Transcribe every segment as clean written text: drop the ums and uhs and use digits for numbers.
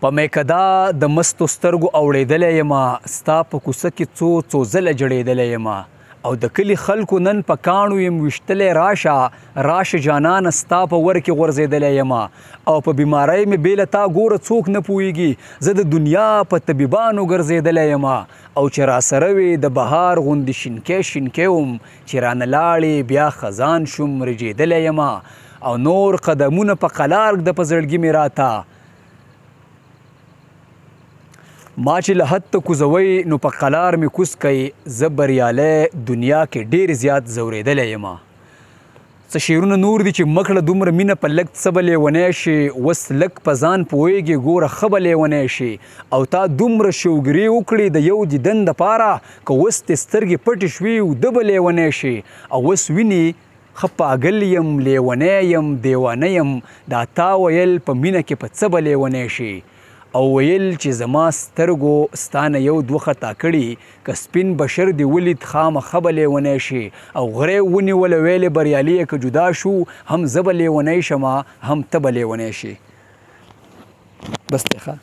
په میکده د مستو سترګو اوړېدلی یمه ستا په کوڅه کې څو ځله جړېدلی یمه او د کلي خلکو نن په کاڼو یم ویشتلی راشه جانانه ستا په ور کې غورځېدلی یمه او په بیمارۍ مې بې له تا ګوره څوک نه پوهېږي زه د دنیا په طبیبانو ګرځېدلی یمه او چې راسره وې د بهار غوندې شینکی وم چې رانه لاړې بیا خزان شوم رژېدلی یمه او نور قدمونه په قلار ږده په زړګي مې راته ما چې له حد ته کوزوئ نو په قلار مې کوز کوي زه بریالی دنیا کې ډېر زیات ځورېدلی یم څه شعرونه نور دي چې مه کړه دومره مینه په لږ څه به لیونی شي اوس لږ په ځان پوهېږې ګوره ښه به لیونی شي او تا دومره شوګري وکړې د یو دیدن دپاره که اوس دې سترګې پټې شوي وده به لیونی شي او اوس ویني ښه پاګل یم لیونی یم دیوانه یم دا تا ویل په مینه کې په څه به لیونی شي او ویل چې زما سترګو ستا نه یو دوه خطا کړي که سپین بشر دې ولید خامخه به لیونی شي او غری ونیوله ویلې بریالي یې که جدا شو هم زه به لیونی شمه هم ته به لیونی شي بس دی ښه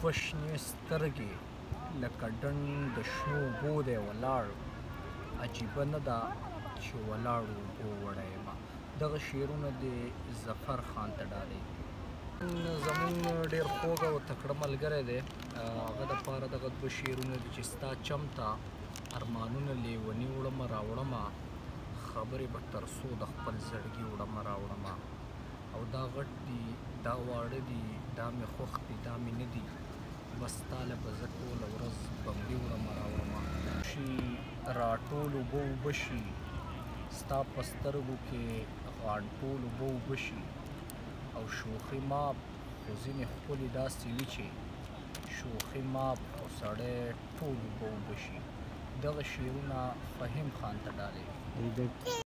دوه شنې سترګې لکه ډنډ د شنو اوبو دی ولاړ عجیبه نه ده چې ولاړو اوبو وړی یم دغه شعرونه د ظفر خان ته ډالۍ زمونږ ډېر خوږ او تکړه ملګری دی هغه دپاره دغه دوه شعرونه دي چې ستا چم ته ارمانونه لیوني وړمه راوړمه خبرې به تر څو د خپل زړګي وړمه راوړمه او دا غټ دي دا واړه دي دا مې خوښ دي دا مې نه دي بس تاله به زه ټوله ورځ بنګړي وړمه راوړمه شي راټول اوبه اوبه شي ستا په سترګو کې غاټول اوبه اوبه شي او شوخي ماب خو ځینې ښکلي داسې وي چې شوخي ماب او سړی ټول اوبه اوبه شي دغه شعرونه فهیم خان ته ډالۍ